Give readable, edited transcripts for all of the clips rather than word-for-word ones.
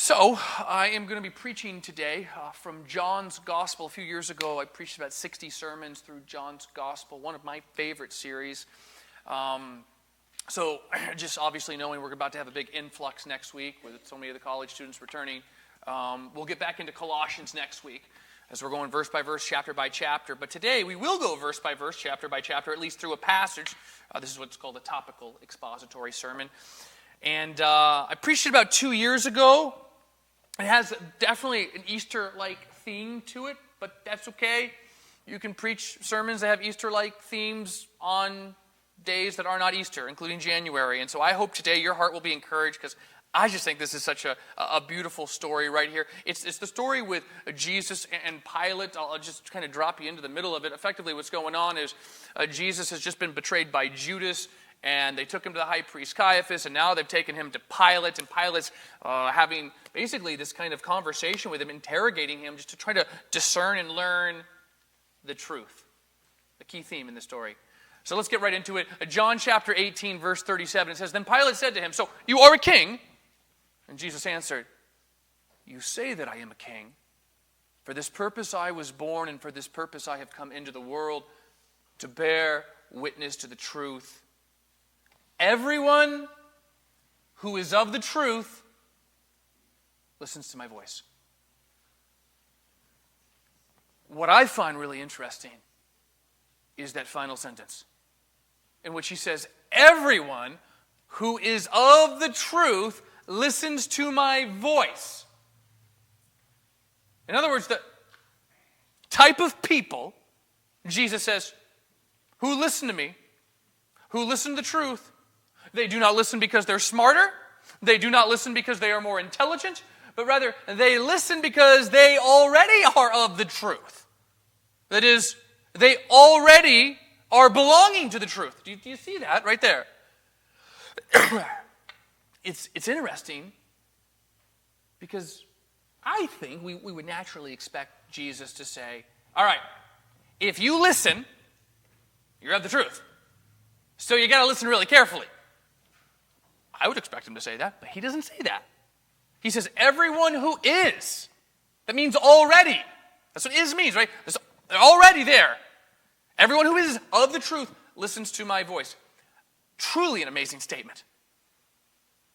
So, I am going to be preaching today from John's Gospel. A few years ago, I preached about 60 sermons through John's Gospel, one of my favorite series. So, just obviously knowing we're about to have a big influx next week with so many of the college students returning, we'll get back into Colossians next week as we're going verse by verse, chapter by chapter. But today, we will go verse by verse, chapter by chapter, at least through a passage. This is what's called a topical expository sermon. And I preached it about 2 years ago. It has definitely an Easter-like theme to it, but that's okay. You can preach sermons that have Easter-like themes on days that are not Easter, including January. And so I hope today your heart will be encouraged, because I just think this is such a beautiful story right here. It's the story with Jesus and Pilate. I'll just kind of drop you into the middle of it. Effectively, what's going on is Jesus has just been betrayed by Judas, and they took him to the high priest Caiaphas, and now they've taken him to Pilate, and Pilate's having basically this kind of conversation with him, interrogating him just to try to discern and learn the truth. The key theme in the story. So let's get right into it. John chapter 18, verse 37, it says, "Then Pilate said to him, 'So you are a king?' And Jesus answered, 'You say that I am a king. For this purpose I was born, and for this purpose I have come into the world, to bear witness to the truth. Everyone who is of the truth listens to my voice.'" What I find really interesting is that final sentence, in which he says, "Everyone who is of the truth listens to my voice." In other words, the type of people, Jesus says, who listen to me, who listen to the truth, they do not listen because they're smarter. They do not listen because they are more intelligent, but rather they listen because they already are of the truth. That is, they already are belonging to the truth. Do you see that right there? It's interesting because I think we would naturally expect Jesus to say, all right, if you listen, you're of the truth. So you got to listen really carefully. I would expect him to say that, but he doesn't say that. He says, everyone who is. That means already. That's what is means, right? They're already there. Everyone who is of the truth listens to my voice. Truly an amazing statement.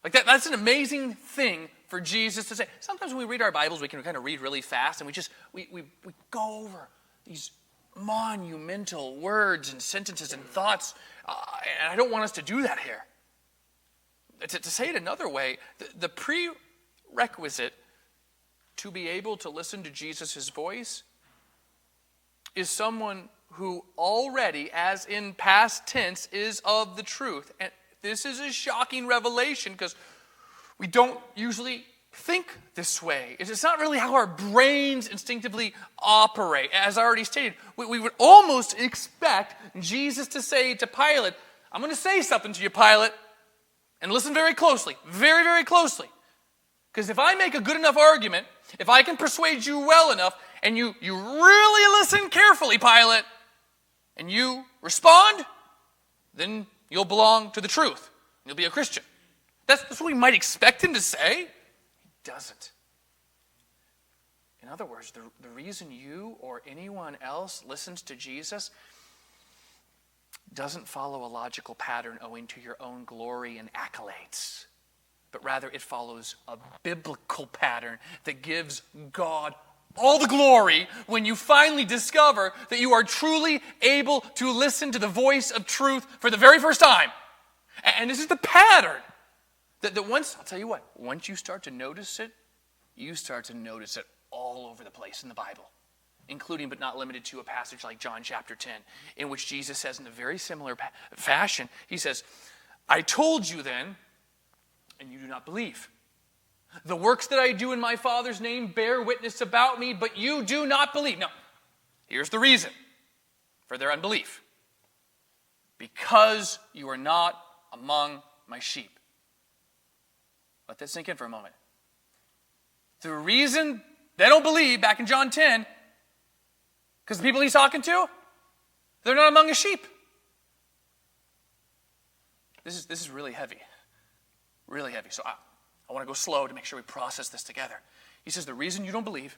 Like that's an amazing thing for Jesus to say. Sometimes when we read our Bibles, we can kind of read really fast, and we go over these monumental words and sentences and thoughts, and I don't want us to do that here. To say it another way, the prerequisite to be able to listen to Jesus' voice is someone who already, as in past tense, is of the truth. And this is a shocking revelation because we don't usually think this way. It's not really how our brains instinctively operate. As I already stated, we would almost expect Jesus to say to Pilate, "I'm going to say something to you, Pilate. And listen very closely, very, very closely. Because if I make a good enough argument, if I can persuade you well enough, and you really listen carefully, Pilate, and you respond, then you'll belong to the truth. You'll be a Christian." That's what we might expect him to say. He doesn't. In other words, the reason you or anyone else listens to Jesus doesn't follow a logical pattern owing to your own glory and accolades, but rather it follows a biblical pattern that gives God all the glory when you finally discover that you are truly able to listen to the voice of truth for the very first time. And this is the pattern that once, I'll tell you what, once you start to notice it, you start to notice it all over the place in the Bible, including but not limited to a passage like John chapter 10, in which Jesus says in a very similar fashion, he says, "I told you then, and you do not believe. The works that I do in my Father's name bear witness about me, but you do not believe." Now, here's the reason for their unbelief. "Because you are not among my sheep." Let that sink in for a moment. The reason they don't believe, back in John 10, because the people he's talking to, they're not among his sheep. This is really heavy. Really heavy. So I I want to go slow to make sure we process this together. He says, the reason you don't believe,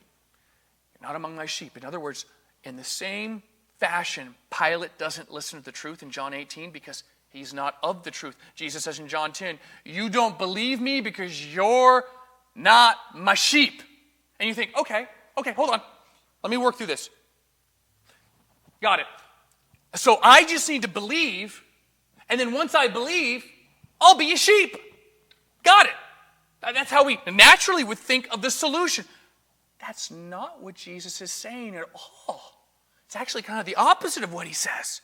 you're not among my sheep. In other words, in the same fashion, Pilate doesn't listen to the truth in John 18 because he's not of the truth. Jesus says in John 10, you don't believe me because you're not my sheep. And you think, okay, hold on. Let me work through this. Got it. So I just need to believe, and then once I believe, I'll be a sheep. Got it. That's how we naturally would think of the solution. That's not what Jesus is saying at all. It's actually kind of the opposite of what he says.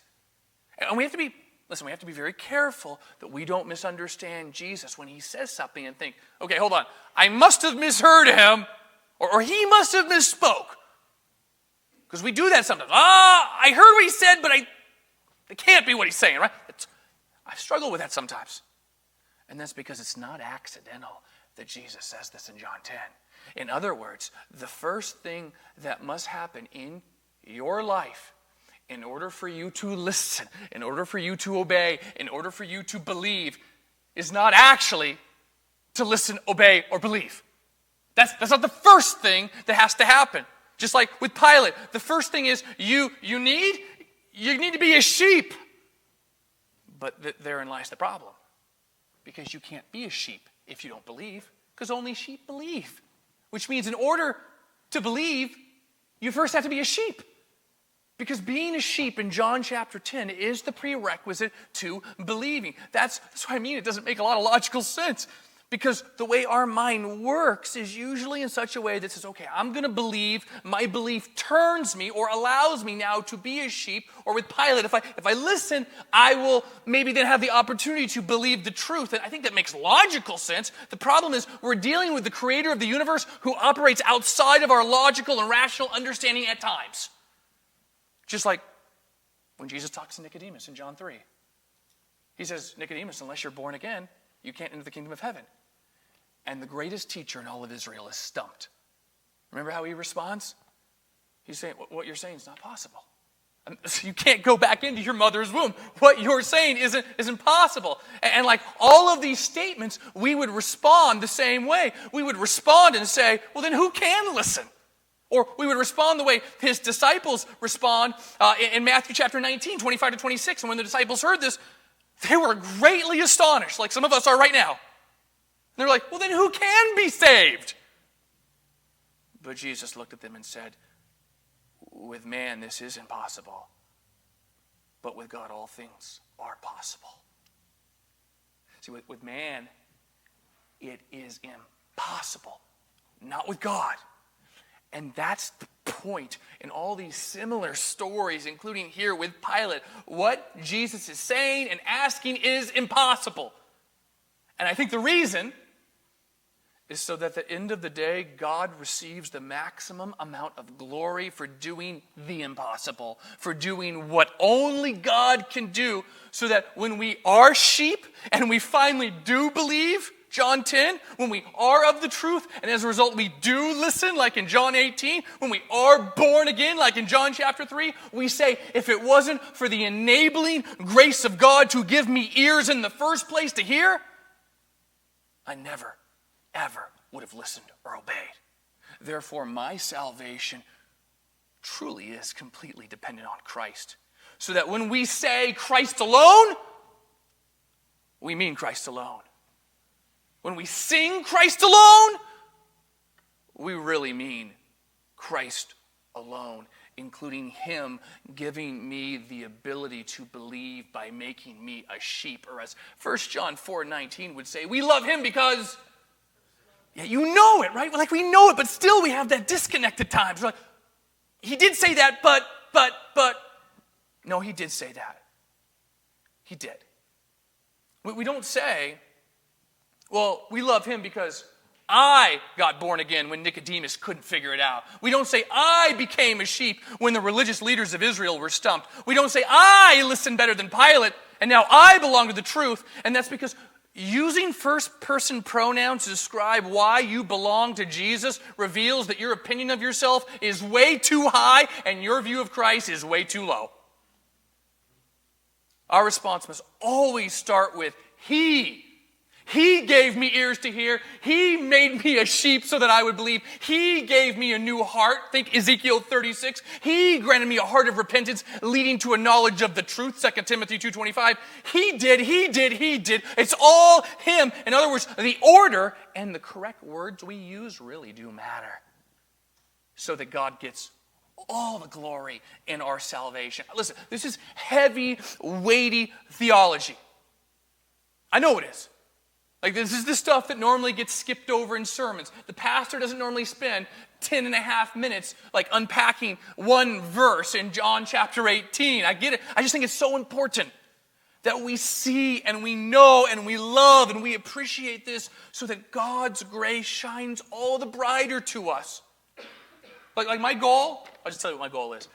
And we have to be very careful that we don't misunderstand Jesus when he says something and think, okay, hold on, I must have misheard him, or he must have misspoke. Because we do that sometimes. I heard what he said, but it can't be what he's saying, right? I struggle with that sometimes. And that's because it's not accidental that Jesus says this in John 10. In other words, the first thing that must happen in your life in order for you to listen, in order for you to obey, in order for you to believe, is not actually to listen, obey, or believe. That's not the first thing that has to happen. Just like with Pilate, the first thing is you need to be a sheep. But therein lies the problem. Because you can't be a sheep if you don't believe, because only sheep believe. Which means in order to believe, you first have to be a sheep. Because being a sheep in John chapter 10 is the prerequisite to believing. That's what I mean. It doesn't make a lot of logical sense. Because the way our mind works is usually in such a way that says, okay, I'm going to believe. My belief turns me or allows me now to be a sheep. Or with Pilate, if I listen, I will maybe then have the opportunity to believe the truth. And I think that makes logical sense. The problem is we're dealing with the creator of the universe who operates outside of our logical and rational understanding at times. Just like when Jesus talks to Nicodemus in John 3. He says, Nicodemus, unless you're born again, you can't enter the kingdom of heaven. And the greatest teacher in all of Israel is stumped. Remember how he responds? He's saying, what you're saying is not possible. You can't go back into your mother's womb. What you're saying isn't possible. And like all of these statements, we would respond the same way. We would respond and say, well, then who can listen? Or we would respond the way his disciples respond in Matthew chapter 19, 25 to 26. And when the disciples heard this, they were greatly astonished, like some of us are right now. They're like, well, then who can be saved? But Jesus looked at them and said, with man this is impossible, but with God all things are possible. See, with man, it is impossible, not with God. And that's the point in all these similar stories, including here with Pilate. What Jesus is saying and asking is impossible. And I think the reason is so that at the end of the day, God receives the maximum amount of glory for doing the impossible, for doing what only God can do, so that when we are sheep and we finally do believe, John 10, when we are of the truth, and as a result we do listen, like in John 18, when we are born again, like in John chapter 3, we say, if it wasn't for the enabling grace of God to give me ears in the first place to hear, I never, ever would have listened or obeyed. Therefore, my salvation truly is completely dependent on Christ. So that when we say Christ alone, we mean Christ alone. When we sing Christ alone, we really mean Christ alone, including Him giving me the ability to believe by making me a sheep. Or as 1 John 4:19 would say, we love Him because, yeah, you know it, right? Like we know it, but still we have that disconnect at times. We're like, He did say that, but, no, He did say that. He did. We don't say, well, we love Him because I got born again when Nicodemus couldn't figure it out. We don't say, I became a sheep when the religious leaders of Israel were stumped. We don't say, I listened better than Pilate, and now I belong to the truth. And that's because using first-person pronouns to describe why you belong to Jesus reveals that your opinion of yourself is way too high and your view of Christ is way too low. Our response must always start with He. He gave me ears to hear. He made me a sheep so that I would believe. He gave me a new heart. Think Ezekiel 36. He granted me a heart of repentance leading to a knowledge of the truth. 2 Timothy 2:25. He did. It's all him. In other words, the order and the correct words we use really do matter, so that God gets all the glory in our salvation. Listen, this is heavy, weighty theology. I know it is. Like, this is the stuff that normally gets skipped over in sermons. The pastor doesn't normally spend 10 and a half minutes like unpacking one verse in John chapter 18. I get it. I just think it's so important that we see and we know and we love and we appreciate this, so that God's grace shines all the brighter to us. Like my goal, I'll just tell you what my goal is.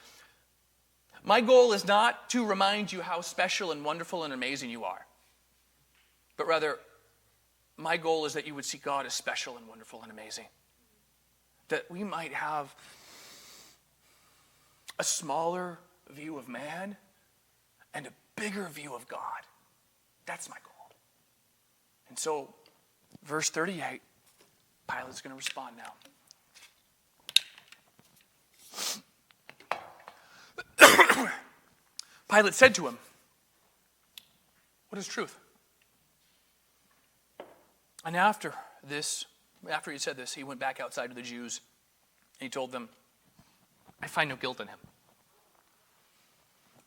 My goal is not to remind you how special and wonderful and amazing you are, but rather, my goal is that you would see God as special and wonderful and amazing. That we might have a smaller view of man and a bigger view of God. That's my goal. And so, verse 38, Pilate's going to respond now. Pilate said to him, "What is truth?" And after he said this, he went back outside to the Jews, and he told them, "I find no guilt in him."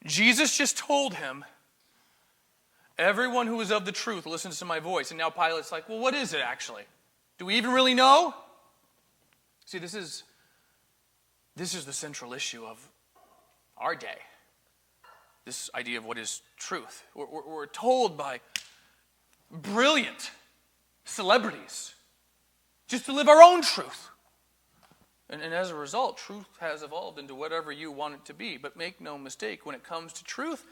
Jesus just told him, "Everyone who is of the truth listens to my voice." And now Pilate's like, "Well, what is it actually? Do we even really know?" See, this is the central issue of our day. This idea of what is truth. We're told by brilliant celebrities just to live our own truth. And as a result, truth has evolved into whatever you want it to be. But make no mistake, when it comes to truth,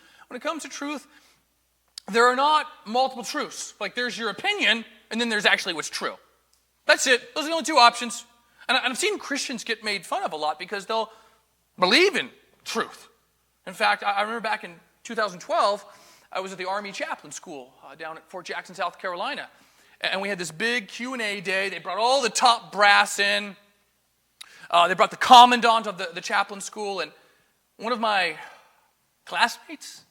there are not multiple truths. Like, there's your opinion, and then there's actually what's true. That's it. Those are the only two options. And I've seen Christians get made fun of a lot because they'll believe in truth. In fact, I remember back in 2012, I was at the Army Chaplain School down at Fort Jackson, South Carolina. And we had this big Q&A day. They brought all the top brass in. They brought the commandant of the chaplain school. And one of my classmates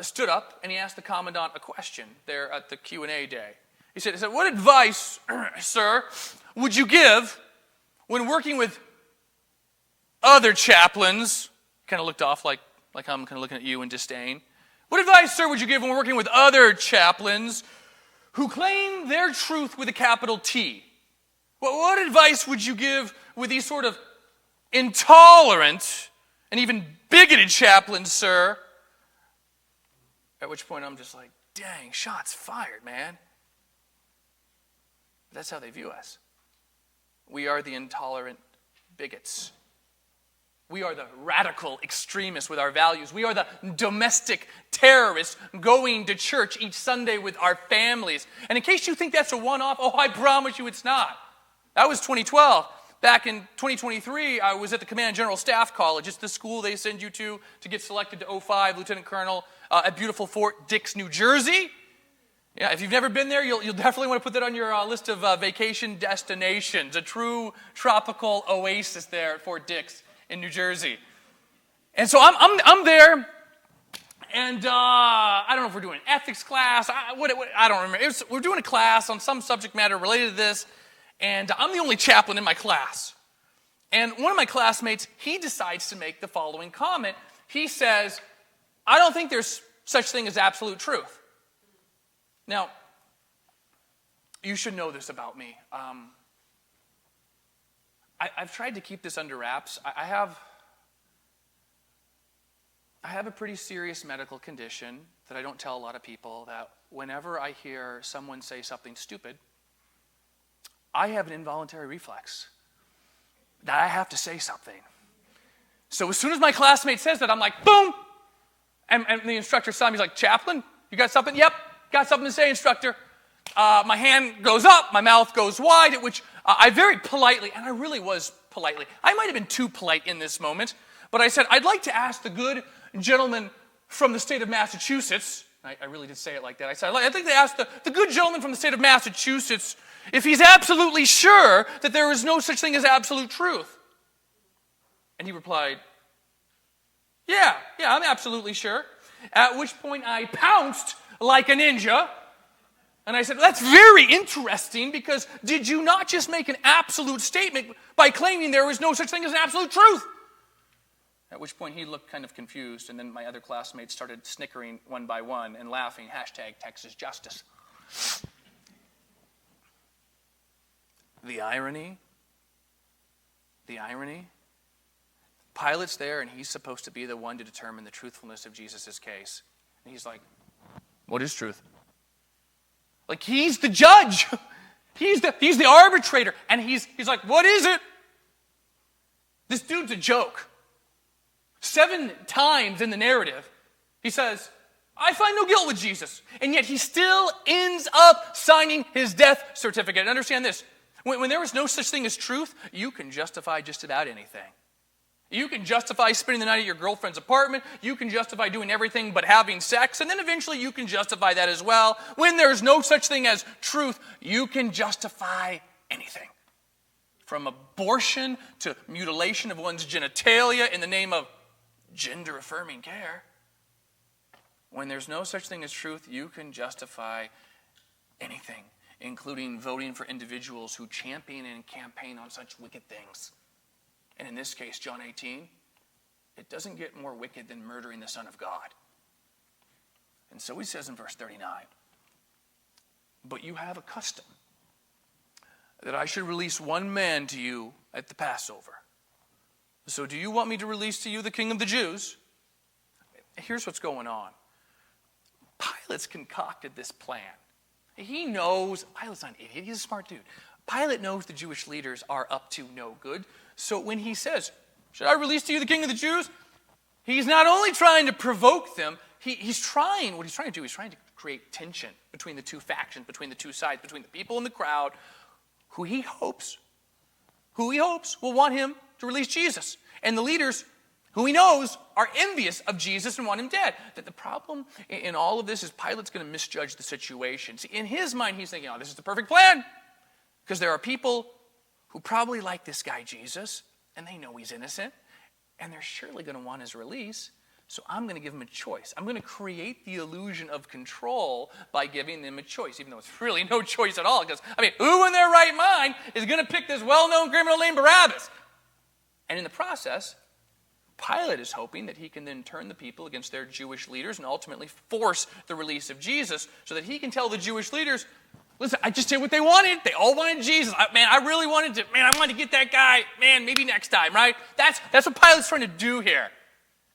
stood up and he asked the commandant a question there at the Q&A day. He said, "What advice, sir, would you give when working with other chaplains?" Kind of looked off like I'm kind of looking at you in disdain. "What advice, sir, would you give when working with other chaplains who claim their truth with a capital T? What advice would you give with these sort of intolerant and even bigoted chaplains, sir?" At which point I'm just like, dang, shots fired, man. That's how they view us. We are the intolerant bigots. We are the radical extremists with our values. We are the domestic terrorists going to church each Sunday with our families. And in case you think that's a one-off, I promise you it's not. That was 2012. Back in 2023, I was at the Command General Staff College. It's the school they send you to get selected to 05 Lieutenant Colonel at beautiful Fort Dix, New Jersey. Yeah, if you've never been there, you'll definitely want to put that on your list of vacation destinations. A true tropical oasis there at Fort Dix in New Jersey. And so I'm there, and I don't know if we're doing an ethics class. I don't remember. We're doing a class on some subject matter related to this, and I'm the only chaplain in my class. And one of my classmates, he decides to make the following comment. He says, "I don't think there's such thing as absolute truth." Now, you should know this about me. I've tried to keep this under wraps. I have a pretty serious medical condition that I don't tell a lot of people, that whenever I hear someone say something stupid, I have an involuntary reflex that I have to say something. So as soon as my classmate says that, I'm like, boom! And the instructor saw me, he's like, "Chaplain, you got something?" "Yep, got something to say, instructor." My hand goes up, my mouth goes wide, at which I very politely, and I really was politely, I might have been too polite in this moment, but I said, "I'd like to ask the good gentleman from the state of Massachusetts I really did say it like that. I said, I think they asked the good gentleman from the state of Massachusetts if he's absolutely sure that there is no such thing as absolute truth. And he replied, yeah, I'm absolutely sure. At which point I pounced like a ninja. And I said, that's very interesting, because did you not just make an absolute statement by claiming there is no such thing as an absolute truth? At which point he looked kind of confused, and then my other classmates started snickering one by one and laughing, #Texas Justice. The irony, Pilate's there, and he's supposed to be the one to determine the truthfulness of Jesus' case. And he's like, what is truth? Like, he's the judge. He's the arbitrator. And he's like, what is it? This dude's a joke. 7 times in the narrative, he says, I find no guilt with Jesus. And yet he still ends up signing his death certificate. And understand this. When there is no such thing as truth, you can justify just about anything. You can justify spending the night at your girlfriend's apartment. You can justify doing everything but having sex. And then eventually you can justify that as well. When there's no such thing as truth, you can justify anything. From abortion to mutilation of one's genitalia in the name of gender-affirming care. When there's no such thing as truth, you can justify anything, including voting for individuals who champion and campaign on such wicked things. And in this case, John 18, it doesn't get more wicked than murdering the Son of God. And so he says in verse 39, but you have a custom that I should release one man to you at the Passover. So do you want me to release to you the King of the Jews? Here's what's going on. Pilate's concocted this plan. He knows, Pilate's not an idiot, he's a smart dude. Pilate knows the Jewish leaders are up to no good. So when he says, should I release to you the King of the Jews? He's not only trying to provoke them, what he's trying to do is trying to create tension between the two factions, between the two sides, between the people in the crowd, who he hopes will want him to release Jesus. And the leaders, who he knows are envious of Jesus and want him dead. That the problem in all of this is Pilate's going to misjudge the situation. See, in his mind, he's thinking, this is the perfect plan. Because there are people who probably like this guy Jesus, and they know he's innocent, and they're surely going to want his release. So I'm going to give them a choice. I'm going to create the illusion of control by giving them a choice, even though it's really no choice at all. Because, who in their right mind is going to pick this well-known criminal named Barabbas? And in the process, Pilate is hoping that he can then turn the people against their Jewish leaders and ultimately force the release of Jesus so that he can tell the Jewish leaders, listen, I just did what they wanted. They all wanted Jesus. I really wanted to, I wanted to get that guy. Maybe next time, right? That's what Pilate's trying to do here.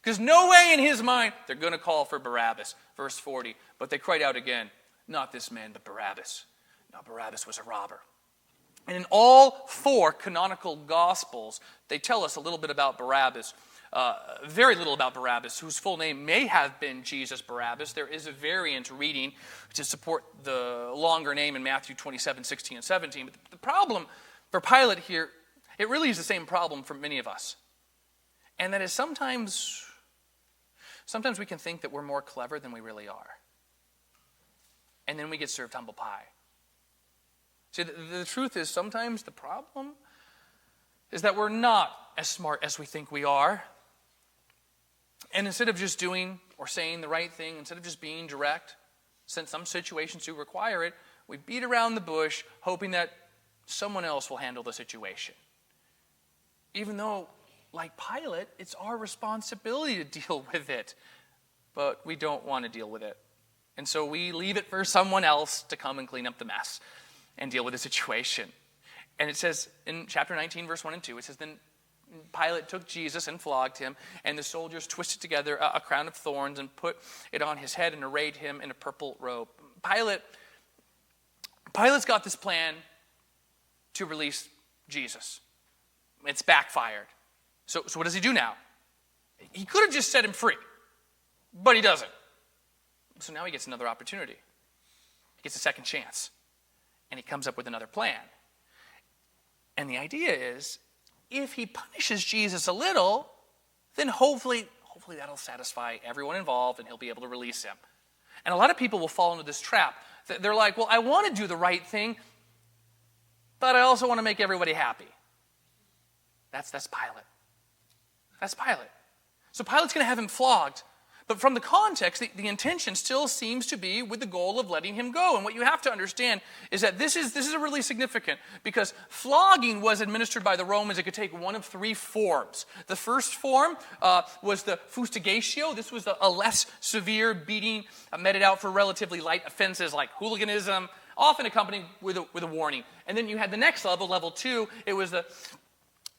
Because no way in his mind they're going to call for Barabbas. Verse 40, but they cried out again, not this man, but Barabbas. Now Barabbas was a robber. And in all 4 canonical Gospels, they tell us a little bit about Barabbas. Very little about Barabbas, whose full name may have been Jesus Barabbas. There is a variant reading to support the longer name in Matthew 27, 16, and 17. But the problem for Pilate here, it really is the same problem for many of us. And that is sometimes we can think that we're more clever than we really are. And then we get served humble pie. See, the truth is sometimes the problem is that we're not as smart as we think we are. And instead of just doing or saying the right thing, instead of just being direct, since some situations do require it, we beat around the bush hoping that someone else will handle the situation. Even though, like Pilate, it's our responsibility to deal with it. But we don't want to deal with it. And so we leave it for someone else to come and clean up the mess and deal with the situation. And it says in chapter 19, verse 1 and 2, it says, then Pilate took Jesus and flogged him, and the soldiers twisted together a crown of thorns and put it on his head and arrayed him in a purple robe. Pilate's got this plan to release Jesus. It's backfired. So what does he do now? He could have just set him free, but he doesn't. So now he gets another opportunity. He gets a second chance. And he comes up with another plan. And the idea is, if he punishes Jesus a little, then hopefully that'll satisfy everyone involved and he'll be able to release him. And a lot of people will fall into this trap. They're like, well, I want to do the right thing, but I also want to make everybody happy. That's Pilate. That's Pilate. So Pilate's going to have him flogged. But from the context, the intention still seems to be with the goal of letting him go. And what you have to understand is that this is really significant, because flogging was administered by the Romans. It could take one of three forms. The first form was the fustigatio. This was a less severe beating meted out for relatively light offenses like hooliganism, often accompanied with a warning. And then you had the next level, level 2. It was the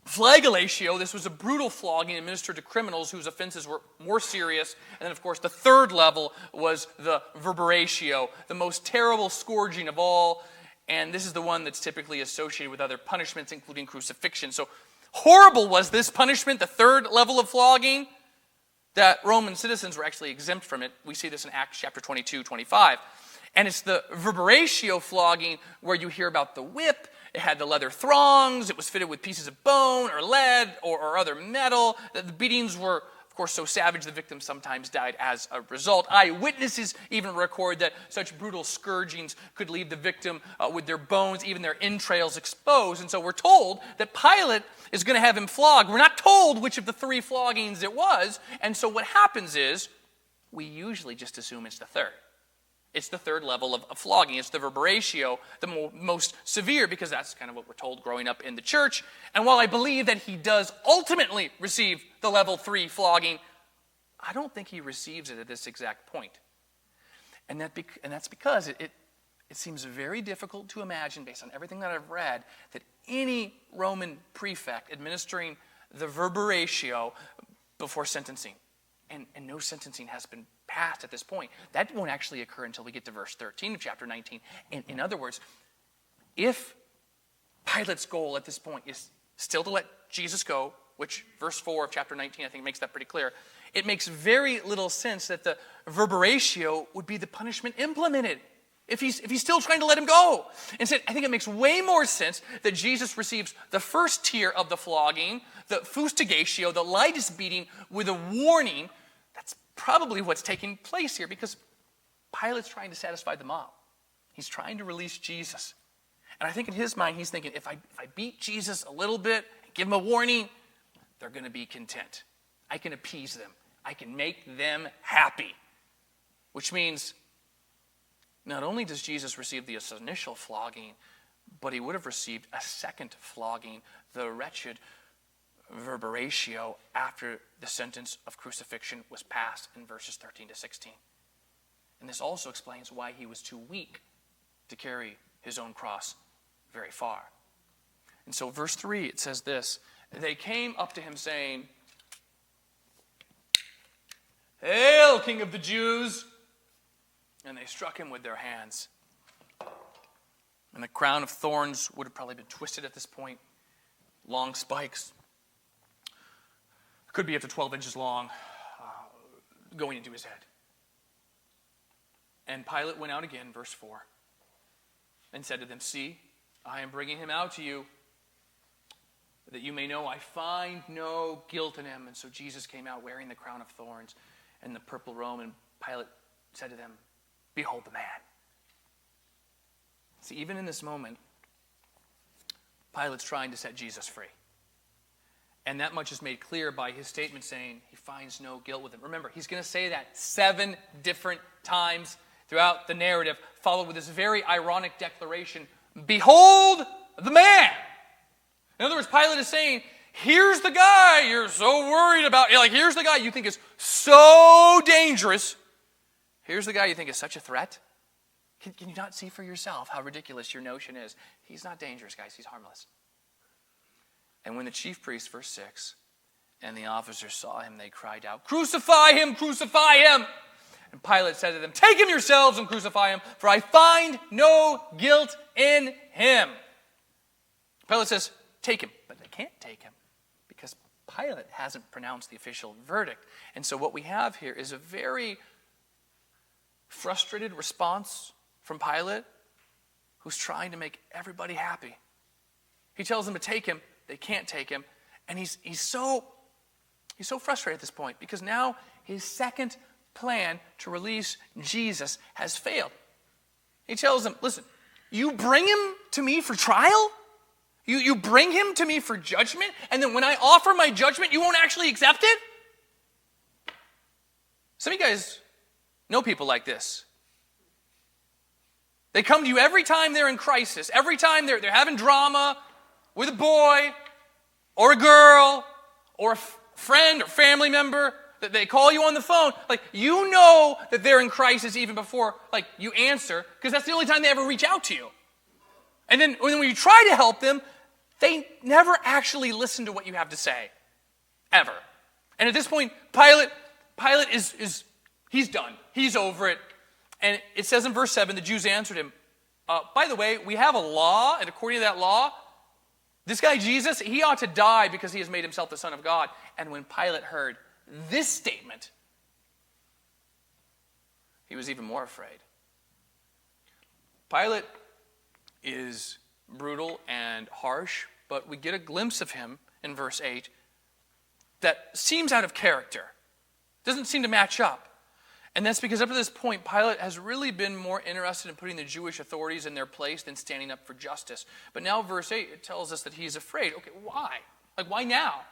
flagellatio. This was a brutal flogging administered to criminals whose offenses were more serious. And then, of course, the third level was the verberatio, the most terrible scourging of all. And this is the one that's typically associated with other punishments, including crucifixion. So horrible was this punishment, the third level of flogging, that Roman citizens were actually exempt from it. We see this in Acts chapter 22, 25. And it's the verberatio flogging where you hear about the whip. It had the leather thongs. It was fitted with pieces of bone or lead or other metal. The beatings were, of course, so savage the victim sometimes died as a result. Eyewitnesses even record that such brutal scourgings could leave the victim with their bones, even their entrails exposed. And so we're told that Pilate is going to have him flogged. We're not told which of the three floggings it was. And so what happens is we usually just assume it's the third. It's the third level of flogging. It's the verberatio, the most severe, because that's kind of what we're told growing up in the church. And while I believe that he does ultimately receive the level 3 flogging, I don't think he receives it at this exact point. And that's because it seems very difficult to imagine, based on everything that I've read, that any Roman prefect administering the verberatio before sentencing. And no sentencing has been passed at this point. That won't actually occur until we get to verse 13 of chapter 19. And in other words, if Pilate's goal at this point is still to let Jesus go, which verse 4 of chapter 19 I think makes that pretty clear, it makes very little sense that the verberatio would be the punishment implemented if he's still trying to let him go. Instead, I think it makes way more sense that Jesus receives the first tier of the flogging, the fustigatio, the lightest beating, with a warning. That's probably what's taking place here, because Pilate's trying to satisfy the mob. He's trying to release Jesus. And I think in his mind, he's thinking, if I beat Jesus a little bit, give him a warning, they're going to be content. I can appease them. I can make them happy. Which means not only does Jesus receive the initial flogging, but he would have received a second flogging, the wretched verberatio, after the sentence of crucifixion was passed in verses 13 to 16. And this also explains why he was too weak to carry his own cross very far. And so verse 3, it says this: they came up to him saying, "Hail, King of the Jews!" And they struck him with their hands. And the crown of thorns would have probably been twisted at this point. Long spikes. Could be up to 12 inches long, going into his head. And Pilate went out again, verse 4, and said to them, "See, I am bringing him out to you, that you may know I find no guilt in him." And so Jesus came out wearing the crown of thorns and the purple robe, and Pilate said to them, "Behold the man." See, even in this moment, Pilate's trying to set Jesus free. And that much is made clear by his statement saying he finds no guilt with him. Remember, he's going to say that 7 different times throughout the narrative, followed with this very ironic declaration, "Behold the man." In other words, Pilate is saying, here's the guy you're so worried about. Like, here's the guy you think is so dangerous. Here's the guy you think is such a threat. Can you not see for yourself how ridiculous your notion is? He's not dangerous, guys. He's harmless. And when the chief priests, verse 6, and the officers saw him, they cried out, "Crucify him! Crucify him!" And Pilate said to them, "Take him yourselves and crucify him, for I find no guilt in him." Pilate says, take him. But they can't take him because Pilate hasn't pronounced the official verdict. And so what we have here is a very frustrated response from Pilate, who's trying to make everybody happy. He tells them to take him. They can't take him. And he's so frustrated at this point, because now his second plan to release Jesus has failed. He tells them, listen, you bring him to me for trial? You bring him to me for judgment, and then when I offer my judgment, you won't actually accept it? Some of you guys know people like this. They come to you every time they're in crisis, every time they're having drama with a boy or a girl or a friend or family member. That they call you on the phone. Like, you know that they're in crisis even before you answer, because that's the only time they ever reach out to you. And then when you try to help them, they never actually listen to what you have to say. Ever. And at this point, Pilate is he's done. He's over it. And it says in verse 7, the Jews answered him, by the way, we have a law, and according to that law, this guy Jesus, he ought to die because he has made himself the Son of God. And when Pilate heard this statement, he was even more afraid. Pilate is brutal and harsh, but we get a glimpse of him in verse 8 that seems out of character. Doesn't seem to match up. And that's because up to this point, Pilate has really been more interested in putting the Jewish authorities in their place than standing up for justice. But now verse 8, it tells us that he's afraid. Okay, why? Why now?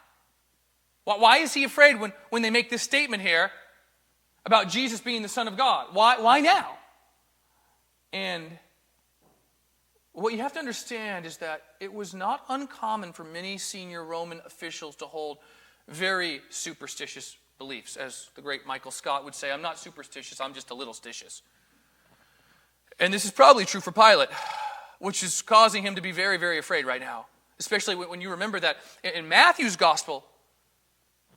Why is he afraid when they make this statement here about Jesus being the Son of God? Why now? And what you have to understand is that it was not uncommon for many senior Roman officials to hold very superstitious beliefs. As the great Michael Scott would say, I'm not superstitious, I'm just a little stitious. And this is probably true for Pilate, which is causing him to be very, very afraid right now. Especially when you remember that in Matthew's gospel,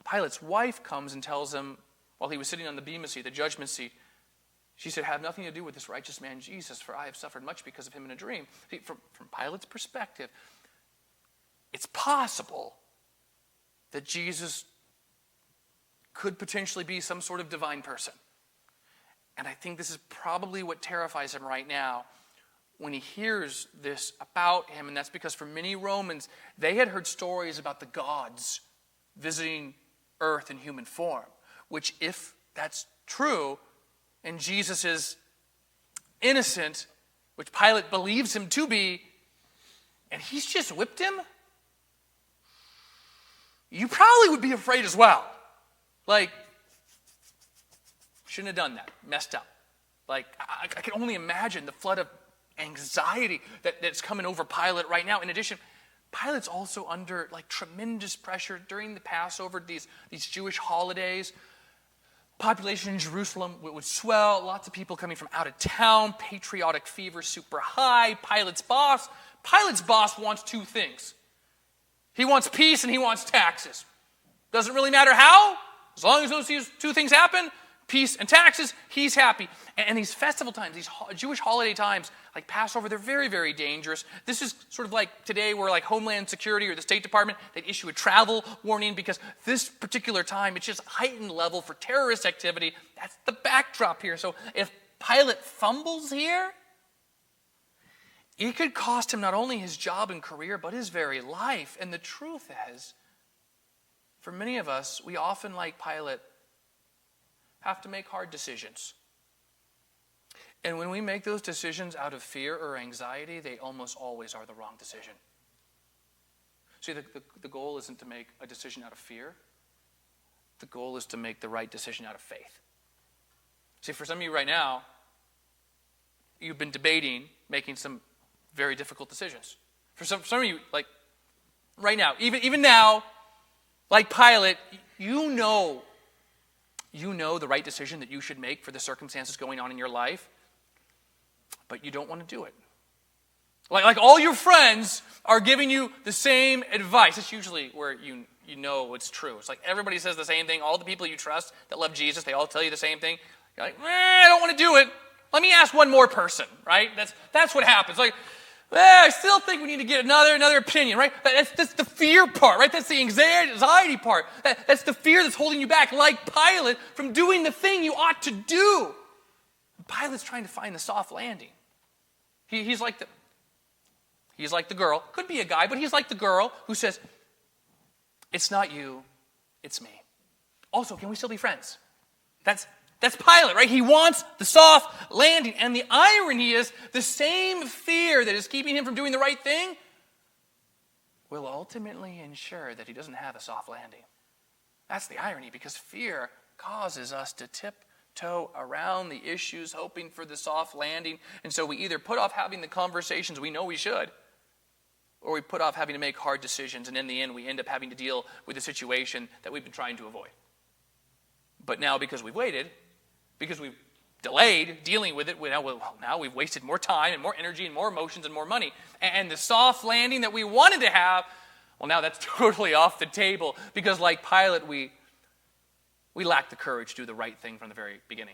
Pilate's wife comes and tells him, while he was sitting on the bema seat, the judgment seat, she said, have nothing to do with this righteous man Jesus, for I have suffered much because of him in a dream. See, from Pilate's perspective, it's possible that Jesus could potentially be some sort of divine person. And I think this is probably what terrifies him right now when he hears this about him. And that's because for many Romans, they had heard stories about the gods visiting earth in human form, which, if that's true, and Jesus is innocent, which Pilate believes him to be, and he's just whipped him, you probably would be afraid as well. Shouldn't have done that. Messed up. I can only imagine the flood of anxiety that's coming over Pilate right now. In addition, Pilate's also under tremendous pressure during the Passover, these Jewish holidays. Population in Jerusalem would swell, lots of people coming from out of town, patriotic fever super high. Pilate's boss wants two things. He wants peace and he wants taxes. Doesn't really matter how, as long as those two things happen, peace and taxes, he's happy. And these festival times, these Jewish holiday times, like Passover, they're very, very dangerous. This is sort of like today where Homeland Security or the State Department, they'd issue a travel warning because this particular time, it's just heightened level for terrorist activity. That's the backdrop here. So if Pilate fumbles here, it could cost him not only his job and career, but his very life. And the truth is, for many of us, we often, like Pilate, have to make hard decisions. And when we make those decisions out of fear or anxiety, they almost always are the wrong decision. See, the goal isn't to make a decision out of fear. The goal is to make the right decision out of faith. See, for some of you right now, you've been debating making some very difficult decisions. For some of you, right now, even now, like Pilate, you know the right decision that you should make for the circumstances going on in your life, but you don't want to do it. Like all your friends are giving you the same advice. It's usually where you know it's true. It's like everybody says the same thing. All the people you trust that love Jesus, they all tell you the same thing. You're like, I don't want to do it. Let me ask one more person, right? That's what happens. I still think we need to get another opinion, right? That's the fear part, right? That's the anxiety part. That's the fear that's holding you back, like Pilate, from doing the thing you ought to do. Pilate's trying to find the soft landing. He's like the girl. Could be a guy, but he's like the girl who says, it's not you, it's me. Also, can we still be friends? That's Pilate, right? He wants the soft landing. And the irony is the same fear that is keeping him from doing the right thing will ultimately ensure that he doesn't have a soft landing. That's the irony, because fear causes us to tiptoe around the issues, hoping for the soft landing. And so we either put off having the conversations we know we should, or we put off having to make hard decisions. And in the end, we end up having to deal with a situation that we've been trying to avoid. But now, because we've waited, because we've delayed dealing with it, now we've wasted more time and more energy and more emotions and more money. And the soft landing that we wanted to have, well, now that's totally off the table, because like Pilate, we lack the courage to do the right thing from the very beginning.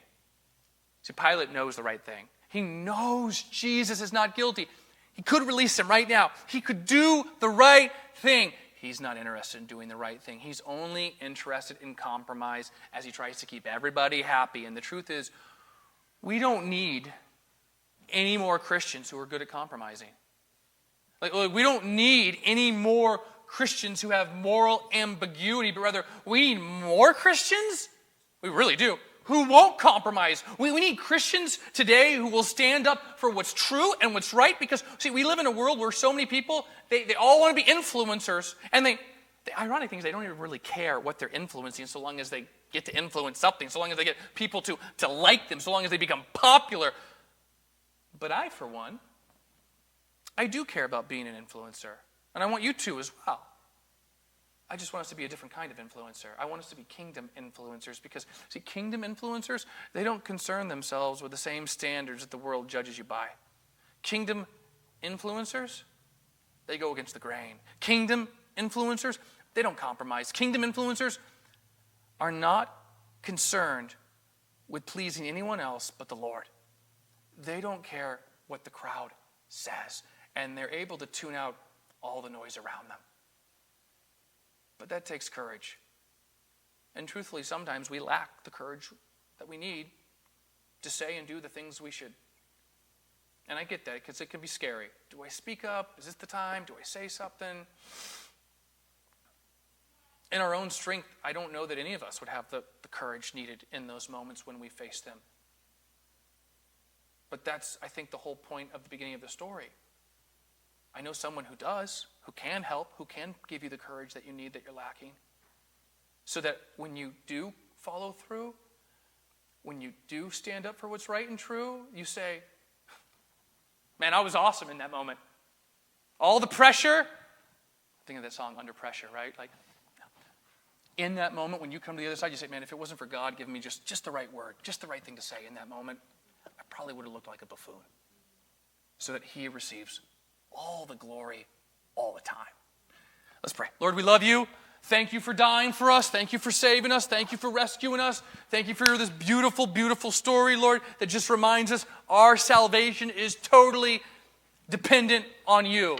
See, Pilate knows the right thing. He knows Jesus is not guilty. He could release him right now. He could do the right thing. He's not interested in doing the right thing. He's only interested in compromise as he tries to keep everybody happy. And the truth is, we don't need any more Christians who are good at compromising. Like, we don't need any more Christians who have moral ambiguity, but rather we need more Christians, we really do, who won't compromise. We need Christians today who will stand up for what's true and what's right, because, see, we live in a world where so many people, they all want to be influencers, and the ironic thing is they don't even really care what they're influencing so long as they get to influence something, so long as they get people to like them, so long as they become popular. But I, for one, I do care about being an influencer, and I want you to as well. I just want us to be a different kind of influencer. I want us to be kingdom influencers, because, see, kingdom influencers, they don't concern themselves with the same standards that the world judges you by. Kingdom influencers, they go against the grain. Kingdom influencers, they don't compromise. Kingdom influencers are not concerned with pleasing anyone else but the Lord. They don't care what the crowd says, and they're able to tune out all the noise around them. But that takes courage. And truthfully, sometimes we lack the courage that we need to say and do the things we should. And I get that, because it can be scary. Do I speak up? Is this the time? Do I say something? In our own strength, I don't know that any of us would have the courage needed in those moments when we face them. But that's, I think, the whole point of the beginning of the story. I know someone who does, who can help, who can give you the courage that you need, that you're lacking. So that when you do follow through, when you do stand up for what's right and true, you say, man, I was awesome in that moment. All the pressure, think of that song, Under Pressure, right? Like, in that moment, when you come to the other side, you say, man, if it wasn't for God giving me just the right word, just the right thing to say in that moment, I probably would have looked like a buffoon. So that he receives all the glory all the time. Let's pray. Lord, we love you. Thank you for dying for us. Thank you for saving us. Thank you for rescuing us. Thank you for this beautiful, beautiful story, Lord, that just reminds us our salvation is totally dependent on you.